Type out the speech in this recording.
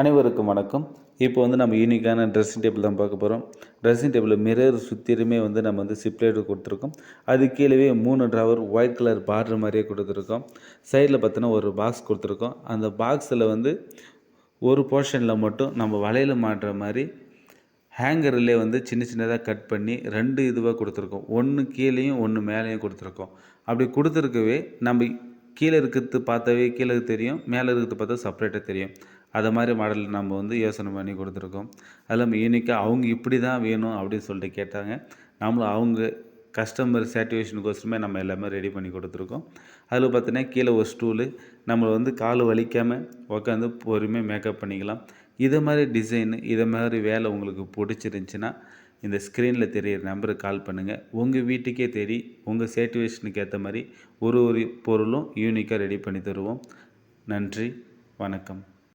அனைவருக்கும் வணக்கம். இப்போ நம்ம யூனிக்கான ட்ரெஸ்ஸிங் டேபிள் தான் பார்க்க போகிறோம். ட்ரெஸ்ஸிங் டேபிள் மிரர் சுற்றிலுமே நம்ம சிப்லேட் கொடுத்துருக்கோம். அது கீழவே 3 ட்ராவர் ஒயிட் கலர் பார்டர் மாதிரியே கொடுத்துருக்கோம். சைடில் பார்த்தோன்னா ஒரு பாக்ஸ் கொடுத்துருக்கோம். அந்த பாக்ஸில் ஒரு போர்ஷனில் மட்டும் நம்ம வலையில் மாட்டுற மாதிரி ஹேங்கரிலே சின்ன சின்னதாக கட் பண்ணி 2 இதுவாக கொடுத்துருக்கோம். ஒன்று கீழேயும் ஒன்று மேலேயும் கொடுத்துருக்கோம். அப்படி கொடுத்துருக்கவே நம்ம கீழே இருக்கிறது பார்த்தாவே கீழே தெரியும், மேலே இருக்கிறது பார்த்தா செப்பரேட்டாக தெரியும். அதை மாதிரி மாடல் நம்ம யோசனை பண்ணி கொடுத்துருக்கோம். அதில் யூனிக்காக அவங்க இப்படி தான் வேணும் அப்படின்னு சொல்லிட்டு கேட்டாங்க. நம்மளும் அவங்க கஸ்டமர் சாட்டிஸ்ஃபேக்ஷனுக்கோசரமே நம்ம எல்லாமே ரெடி பண்ணி கொடுத்துருக்கோம். அதில் பார்த்தீங்கன்னா கீழே ஒரு ஸ்டூலு, நம்ம கால் வலிக்காமல் உட்காந்து பொறுமையாக மேக்கப் பண்ணிக்கலாம். இதை மாதிரி டிசைனு, இதை மாதிரி வேலை உங்களுக்கு பிடிச்சிருந்துச்சின்னா இந்த ஸ்க்ரீனில் தெரியிற நம்பருக்கு கால் பண்ணுங்கள். உங்கள் வீட்டுக்கே தேடி உங்கள் சேச்சுவேஷனுக்கு ஏற்ற மாதிரி ஒரு பொருளும் யூனிக்காக ரெடி பண்ணி தருவோம். நன்றி, வணக்கம்.